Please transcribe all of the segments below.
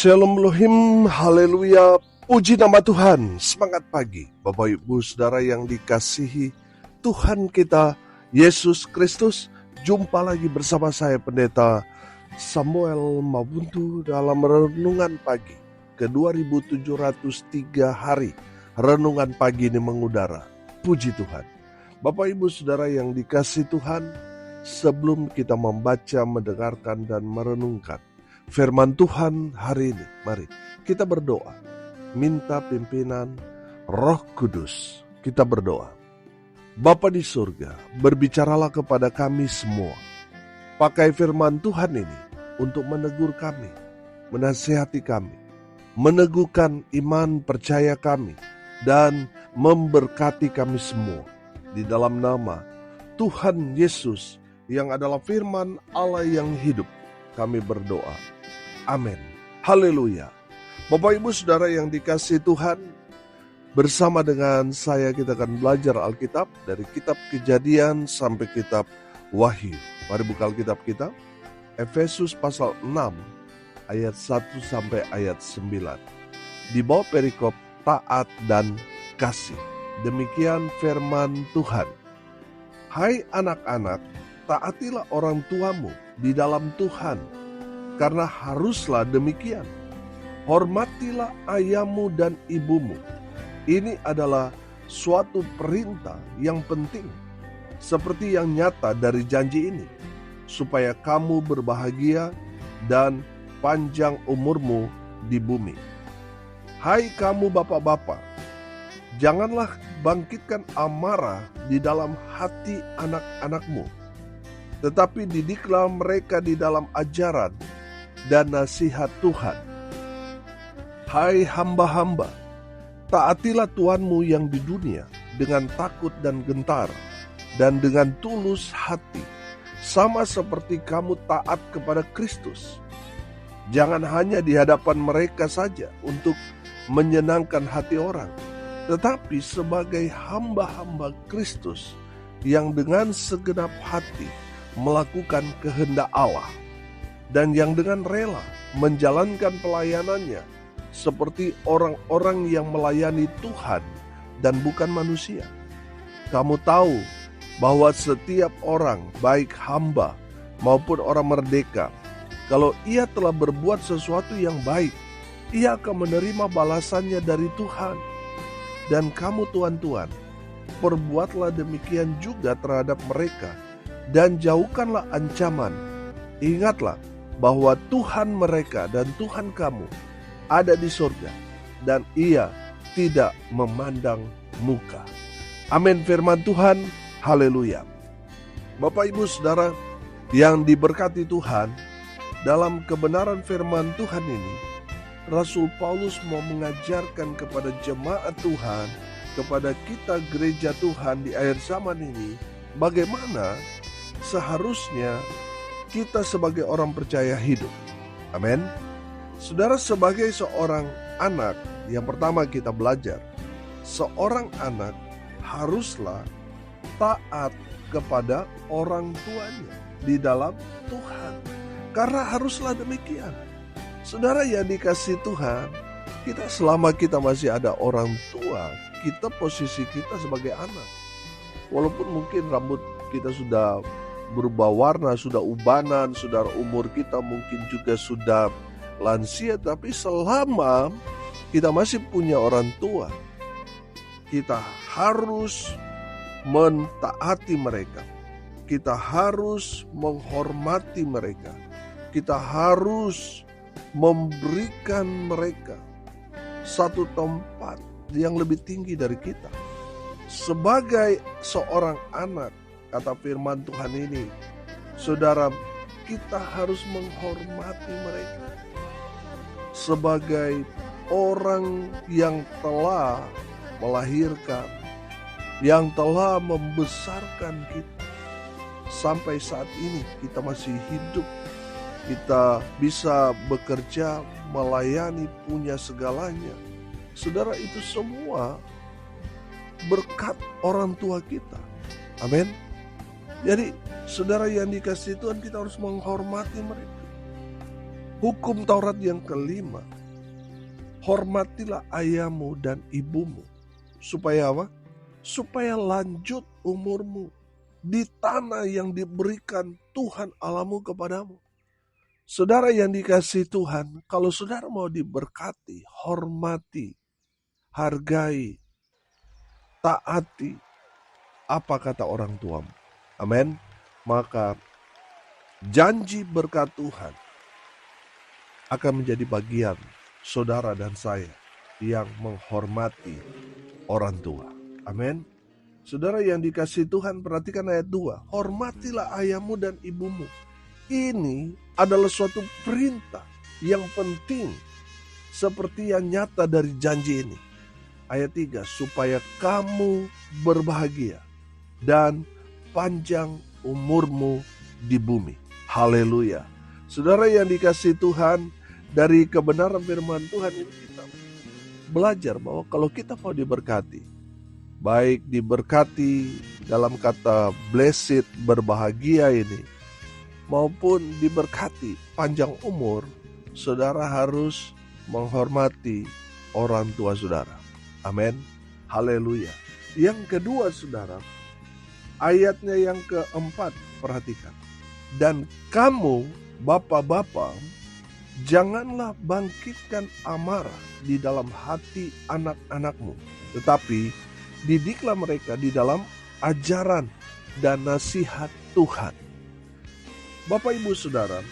Shalom Elohim, haleluya, puji nama Tuhan. Semangat pagi Bapak Ibu Saudara yang dikasihi Tuhan kita Yesus Kristus. Jumpa lagi bersama saya Pendeta Samuel Mabuntu dalam Renungan Pagi ke 2703 hari. Renungan pagi ini mengudara. Puji Tuhan. Bapak Ibu Saudara yang dikasihi Tuhan, sebelum kita membaca, mendengarkan dan merenungkan firman Tuhan hari ini, mari kita berdoa, minta pimpinan Roh Kudus. Kita berdoa. Bapa di surga, berbicaralah kepada kami semua. Pakai firman Tuhan ini untuk menegur kami, menasihati kami, meneguhkan iman percaya kami, dan memberkati kami semua. Di dalam nama Tuhan Yesus yang adalah firman Allah yang hidup, kami berdoa. Amin. Haleluya. Bapak Ibu Saudara yang dikasihi Tuhan, bersama dengan saya kita akan belajar Alkitab dari kitab Kejadian sampai kitab Wahyu. Mari buka Alkitab kita. Efesus pasal 6 ayat 1 sampai ayat 9. Di bawah perikop taat dan kasih. Demikian firman Tuhan. Hai anak-anak, taatilah orang tuamu di dalam Tuhan, karena haruslah demikian. Hormatilah ayahmu dan ibumu. Ini adalah suatu perintah yang penting, seperti yang nyata dari janji ini, supaya kamu berbahagia dan panjang umurmu di bumi. Hai kamu bapak-bapak, janganlah bangkitkan amarah di dalam hati anak-anakmu, tetapi didiklah mereka di dalam ajaran dan nasihat Tuhan. Hai hamba-hamba, taatilah Tuhanmu yang di dunia dengan takut dan gentar dan dengan tulus hati, sama seperti kamu taat kepada Kristus. Jangan hanya di hadapan mereka saja untuk menyenangkan hati orang, tetapi sebagai hamba-hamba Kristus yang dengan segenap hati melakukan kehendak Allah, dan yang dengan rela menjalankan pelayanannya seperti orang-orang yang melayani Tuhan dan bukan manusia. Kamu tahu bahwa setiap orang, baik hamba maupun orang merdeka, kalau ia telah berbuat sesuatu yang baik, ia akan menerima balasannya dari Tuhan. Dan kamu tuan-tuan, perbuatlah demikian juga terhadap mereka, dan jauhkanlah ancaman. Ingatlah bahwa Tuhan mereka dan Tuhan kamu ada di surga, dan ia tidak memandang muka. Amin firman Tuhan, haleluya. Bapak Ibu Saudara yang diberkati Tuhan, dalam kebenaran firman Tuhan ini, Rasul Paulus mau mengajarkan kepada jemaat Tuhan, kepada kita gereja Tuhan di akhir zaman ini, bagaimana seharusnya kita sebagai orang percaya hidup. Amin. Saudara, sebagai seorang anak, yang pertama kita belajar, seorang anak haruslah taat kepada orang tuanya di dalam Tuhan. Karena haruslah demikian. Saudara yang dikasihi Tuhan, kita selama kita masih ada orang tua, kita posisi kita sebagai anak. Walaupun mungkin rambut kita sudah berubah warna, sudah ubanan, saudara, umur kita mungkin juga sudah lansia, tapi selama kita masih punya orang tua, kita harus mentaati mereka, kita harus menghormati mereka, kita harus memberikan mereka satu tempat yang lebih tinggi dari kita. Sebagai seorang anak, kata firman Tuhan ini, saudara, kita harus menghormati mereka sebagai orang yang telah melahirkan, yang telah membesarkan kita. Sampai saat ini kita masih hidup, kita bisa bekerja, melayani, punya segalanya. Saudara, itu semua berkat orang tua kita. Amin. Jadi saudara yang dikasihi Tuhan, kita harus menghormati mereka. Hukum Taurat yang kelima, hormatilah ayahmu dan ibumu. Supaya apa? Supaya lanjut umurmu di tanah yang diberikan Tuhan Allahmu kepadamu. Saudara yang dikasihi Tuhan, kalau saudara mau diberkati, hormati, hargai, taati apa kata orang tuamu. Amin. Maka janji berkat Tuhan akan menjadi bagian saudara dan saya yang menghormati orang tua. Amin. Saudara yang dikasihi Tuhan, perhatikan ayat 2. Hormatilah ayahmu dan ibumu. Ini adalah suatu perintah yang penting seperti yang nyata dari janji ini. Ayat 3, supaya kamu berbahagia dan panjang umurmu di bumi. Haleluya. Saudara yang dikasihi Tuhan, dari kebenaran firman Tuhan ini kita belajar bahwa kalau kita mau diberkati, baik diberkati dalam kata blessed, berbahagia ini, maupun diberkati panjang umur, saudara harus menghormati orang tua saudara. Amin. Haleluya. Yang kedua saudara, ayatnya yang keempat, perhatikan. Dan kamu, bapak-bapak, janganlah bangkitkan amarah di dalam hati anak-anakmu, tetapi didiklah mereka di dalam ajaran dan nasihat Tuhan. Bapak ibu saudara,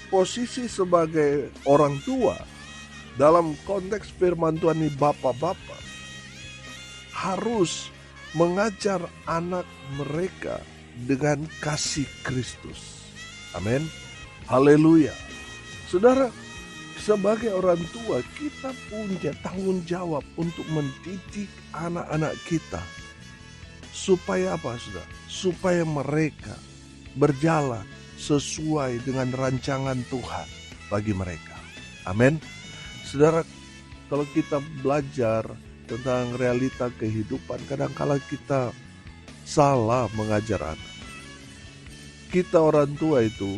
posisi sebagai orang tua dalam konteks firman Tuhan ini, bapak-bapak harus mengajar anak mereka dengan kasih Kristus. Amin. Haleluya. Saudara, sebagai orang tua kita punya tanggung jawab untuk mendidik anak-anak kita. Supaya apa saudara? Supaya mereka berjalan sesuai dengan rancangan Tuhan bagi mereka. Amin. Saudara, kalau kita belajar tentang realita kehidupan, kadang-kala kita salah mengajar anak. Kita orang tua itu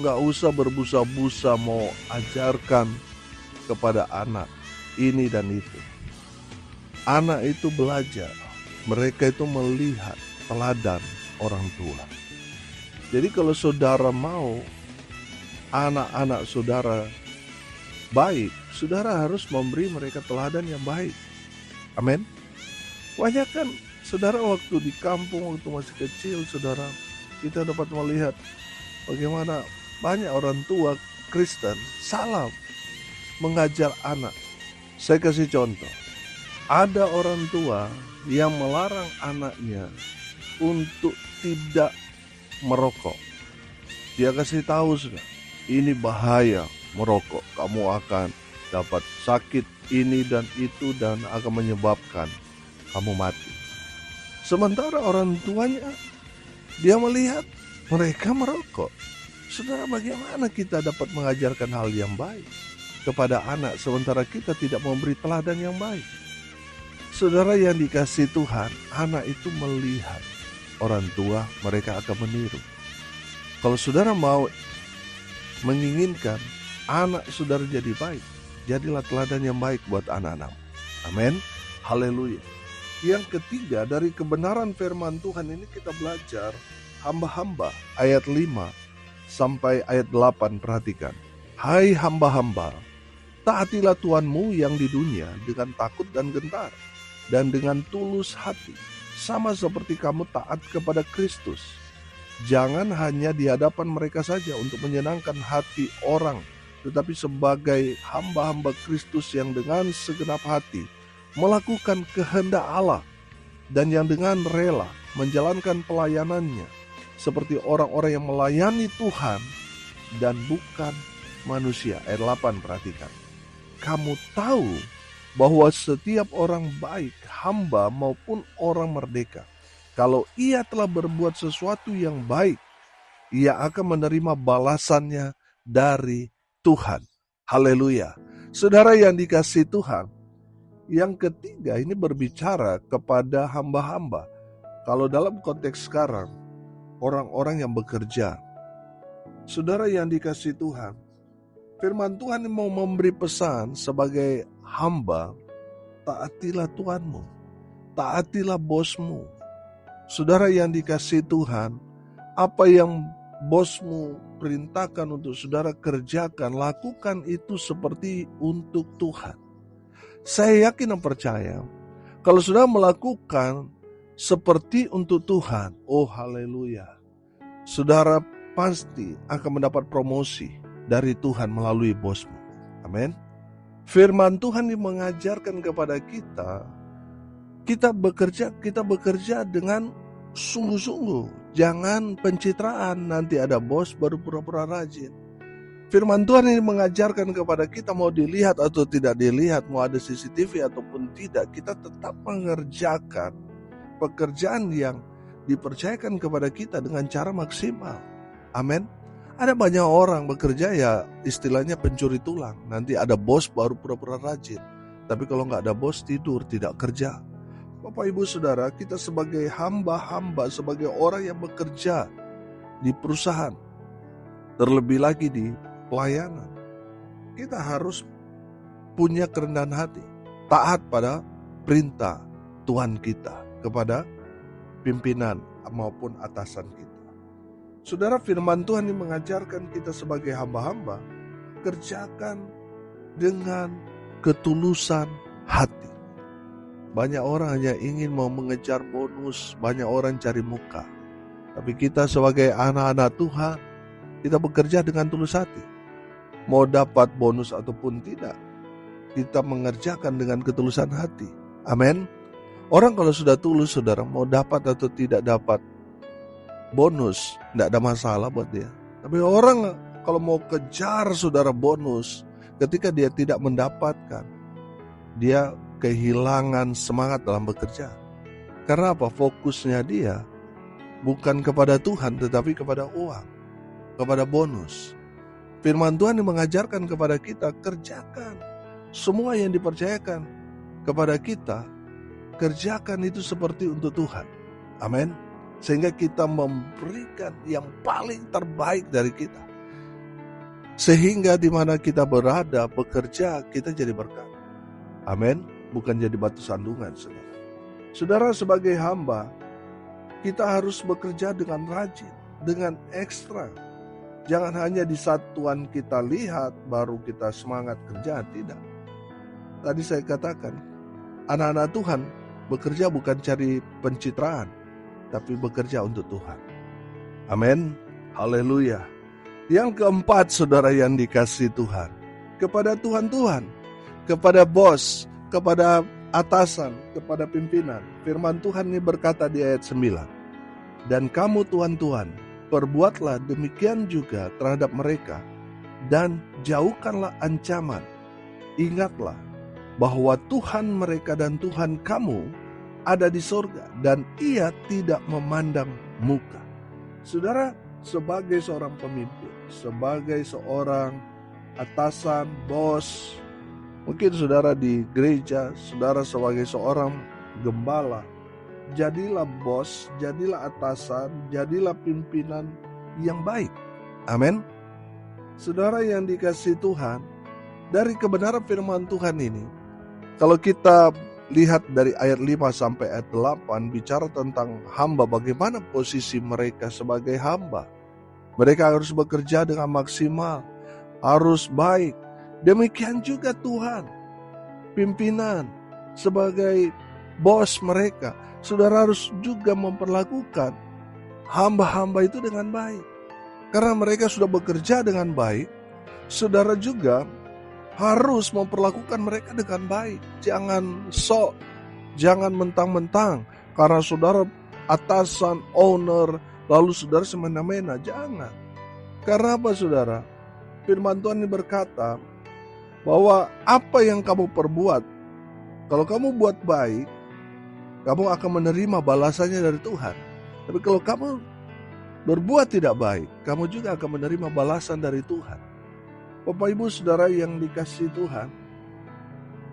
nggak usah berbusa-busa mau ajarkan kepada anak ini dan itu. Anak itu belajar, mereka itu melihat teladan orang tua. Jadi kalau saudara mau anak-anak saudara baik, saudara harus memberi mereka teladan yang baik. Amin. Banyak kan saudara waktu di kampung, waktu masih kecil, saudara, kita dapat melihat bagaimana banyak orang tua Kristen salah mengajar anak. Saya kasih contoh. Ada orang tua yang melarang anaknya untuk tidak merokok. Dia kasih tahu sudah, ini bahaya merokok. Kamu akan dapat sakit ini dan itu dan akan menyebabkan kamu mati. Sementara orang tuanya, dia melihat mereka merokok. Saudara, bagaimana kita dapat mengajarkan hal yang baik kepada anak sementara kita tidak memberi teladan yang baik? Saudara yang dikasihi Tuhan, anak itu melihat orang tua, mereka akan meniru. Kalau saudara mau menginginkan anak saudara jadi baik, jadilah teladan yang baik buat anak-anak. Amin. Haleluya. Yang ketiga, dari kebenaran firman Tuhan ini kita belajar hamba-hamba, ayat 5 sampai ayat 8, perhatikan. Hai hamba-hamba, taatilah Tuhanmu yang di dunia dengan takut dan gentar, dan dengan tulus hati, sama seperti kamu taat kepada Kristus. Jangan hanya di hadapan mereka saja untuk menyenangkan hati orang, tetapi sebagai hamba-hamba Kristus yang dengan segenap hati melakukan kehendak Allah, dan yang dengan rela menjalankan pelayanannya seperti orang-orang yang melayani Tuhan dan bukan manusia. Ayat 8, perhatikan. Kamu tahu bahwa setiap orang baik, hamba maupun orang merdeka, kalau ia telah berbuat sesuatu yang baik, ia akan menerima balasannya dari Tuhan. Haleluya. Saudara yang dikasihi Tuhan, yang ketiga ini berbicara kepada hamba-hamba. Kalau dalam konteks sekarang, orang-orang yang bekerja. Saudara yang dikasihi Tuhan, Firman Tuhan mau memberi pesan sebagai hamba, taatilah Tuhanmu, taatilah bosmu. Saudara yang dikasihi Tuhan, apa yang bosmu perintahkan untuk saudara kerjakan, lakukan itu seperti untuk Tuhan. Saya yakin dan percaya, kalau saudara melakukan seperti untuk Tuhan, oh haleluya, saudara pasti akan mendapat promosi dari Tuhan melalui bosmu. Amin. Firman Tuhan yang mengajarkan kepada kita bekerja dengan sungguh-sungguh. Jangan pencitraan, nanti ada bos baru pura-pura rajin. Firman Tuhan ini mengajarkan kepada kita, mau dilihat atau tidak dilihat, mau ada CCTV ataupun tidak, kita tetap mengerjakan pekerjaan yang dipercayakan kepada kita dengan cara maksimal. Amin. Ada banyak orang bekerja ya istilahnya pencuri tulang. Nanti ada bos baru pura-pura rajin. Tapi kalau nggak ada bos, tidur, tidak kerja. Bapak Ibu Saudara, kita sebagai hamba-hamba, sebagai orang yang bekerja di perusahaan, terlebih lagi di pelayanan, kita harus punya kerendahan hati, taat pada perintah Tuhan kita kepada pimpinan maupun atasan kita. Saudara, firman Tuhan ini mengajarkan kita sebagai hamba-hamba, kerjakan dengan ketulusan hati. Banyak orang hanya ingin mau mengejar bonus, banyak orang cari muka. Tapi kita sebagai anak-anak Tuhan, kita bekerja dengan tulus hati. Mau dapat bonus ataupun tidak, kita mengerjakan dengan ketulusan hati. Amin. Orang kalau sudah tulus, saudara, mau dapat atau tidak dapat bonus, tidak ada masalah buat dia. Tapi orang kalau mau kejar saudara bonus, ketika dia tidak mendapatkan, dia kehilangan semangat dalam bekerja. Karena apa? Fokusnya dia bukan kepada Tuhan, tetapi kepada uang, kepada bonus. Firman Tuhan yang mengajarkan kepada kita, kerjakan semua yang dipercayakan kepada kita, kerjakan itu seperti untuk Tuhan. Amin. Sehingga kita memberikan yang paling terbaik dari kita. Sehingga di mana kita berada, bekerja, kita jadi berkat. Amin. Bukan jadi batu sandungan, saudara. Saudara, sebagai hamba, kita harus bekerja dengan rajin, dengan ekstra. Jangan hanya di saat Tuhan kita lihat, baru kita semangat kerja, tidak. Tadi saya katakan, anak-anak Tuhan bekerja bukan cari pencitraan, tapi bekerja untuk Tuhan. Amin. Haleluya. Yang keempat, saudara yang dikasihi Tuhan, kepada Tuhan-Tuhan, kepada bos, kepada atasan, kepada pimpinan. Firman Tuhan ini berkata di ayat 9, dan kamu Tuhan-Tuhan, perbuatlah demikian juga terhadap mereka, dan jauhkanlah ancaman. Ingatlah bahwa Tuhan mereka dan Tuhan kamu ada di sorga, dan ia tidak memandang muka. Saudara, sebagai seorang pemimpin, sebagai seorang atasan, bos, mungkin saudara di gereja, saudara sebagai seorang gembala, jadilah bos, jadilah atasan, jadilah pimpinan yang baik. Amin. Saudara yang dikasihi Tuhan, dari kebenaran firman Tuhan ini, kalau kita lihat dari ayat 5 sampai ayat 8, bicara tentang hamba, bagaimana posisi mereka sebagai hamba. Mereka harus bekerja dengan maksimal, harus baik. Demikian juga Tuhan, pimpinan, sebagai bos mereka, saudara harus juga memperlakukan hamba-hamba itu dengan baik. Karena mereka sudah bekerja dengan baik, saudara juga harus memperlakukan mereka dengan baik. Jangan sok, jangan mentang-mentang karena saudara atasan, owner, lalu saudara semena-mena. Jangan. Karena apa, saudara? Firman Tuhan ini berkata bahwa apa yang kamu perbuat, kalau kamu buat baik, kamu akan menerima balasannya dari Tuhan. Tapi kalau kamu berbuat tidak baik, kamu juga akan menerima balasan dari Tuhan. Bapak Ibu Saudara yang dikasihi Tuhan,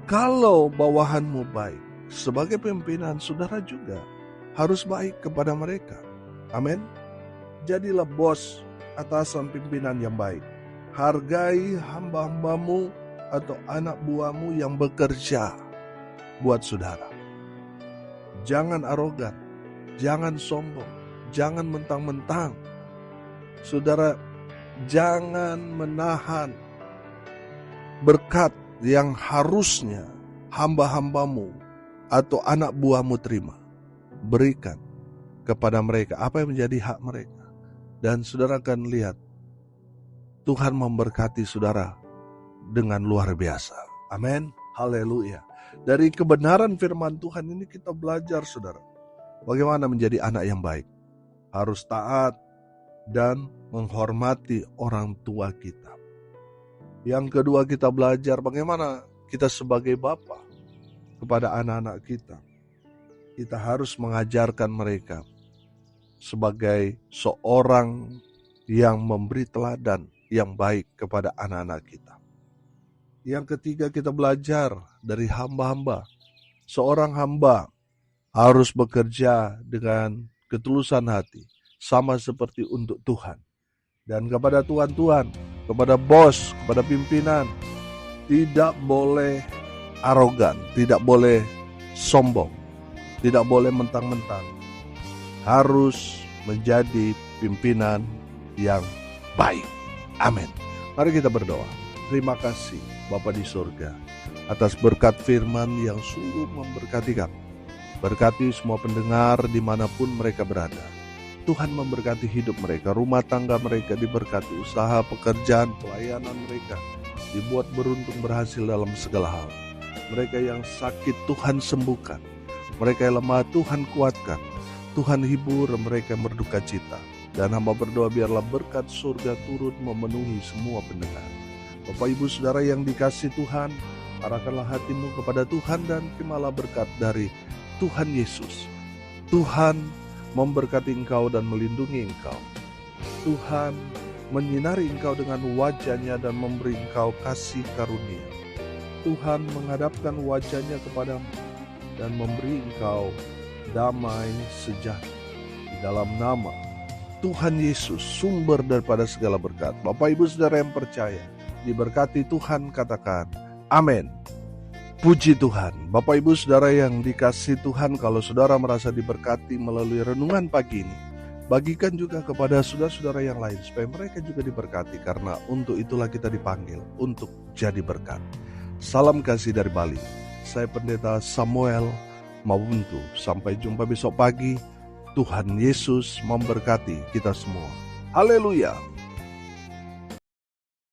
kalau bawahanmu baik, sebagai pimpinan, saudara juga harus baik kepada mereka. Amin. Jadilah bos, atasan, pimpinan yang baik. Hargai hamba-hambamu atau anak buahmu yang bekerja buat saudara. Jangan arogan, jangan sombong, jangan mentang-mentang. Saudara, jangan menahan berkat yang harusnya hamba-hambamu atau anak buahmu terima. Berikan kepada mereka apa yang menjadi hak mereka. Dan saudara akan lihat Tuhan memberkati saudara dengan luar biasa. Amin. Haleluya. Dari kebenaran firman Tuhan ini kita belajar, saudara, bagaimana menjadi anak yang baik. Harus taat dan menghormati orang tua kita. Yang kedua, kita belajar bagaimana kita sebagai bapa kepada anak-anak kita. Kita harus mengajarkan mereka sebagai seorang yang memberi teladan yang baik kepada anak-anak kita. Yang ketiga, kita belajar dari hamba-hamba. Seorang hamba harus bekerja dengan ketulusan hati, sama seperti untuk Tuhan. Dan kepada tuan-tuan, kepada bos, kepada pimpinan, tidak boleh arogan, tidak boleh sombong, tidak boleh mentang-mentang. Harus menjadi pimpinan yang baik. Amin. Mari kita berdoa. Terima kasih Bapa di surga atas berkat firman yang sungguh memberkati kami. Berkati semua pendengar dimanapun mereka berada. Tuhan memberkati hidup mereka, rumah tangga mereka diberkati, usaha, pekerjaan, pelayanan mereka dibuat beruntung berhasil dalam segala hal. Mereka yang sakit Tuhan sembuhkan, mereka yang lemah Tuhan kuatkan, Tuhan hibur mereka yang berduka cita. Dan hamba berdoa biarlah berkat surga turut memenuhi semua pendengar. Bapak Ibu Saudara yang dikasihi Tuhan, arahkanlah hatimu kepada Tuhan dan terimalah berkat dari Tuhan Yesus. Tuhan memberkati engkau dan melindungi engkau. Tuhan menyinari engkau dengan wajah-Nya dan memberi engkau kasih karunia. Tuhan menghadapkan wajah-Nya kepadamu dan memberi engkau damai sejahtera. Di dalam nama Tuhan Yesus, sumber daripada segala berkat. Bapak Ibu Saudara yang percaya, diberkati Tuhan, katakan amin. Puji Tuhan. Bapak Ibu Saudara yang dikasihi Tuhan, kalau saudara merasa diberkati melalui renungan pagi ini, bagikan juga kepada saudara-saudara yang lain supaya mereka juga diberkati, karena untuk itulah kita dipanggil untuk jadi berkat. Salam kasih dari Bali. Saya Pendeta Samuel Mawuntu. Sampai jumpa besok pagi. Tuhan Yesus memberkati kita semua. Haleluya.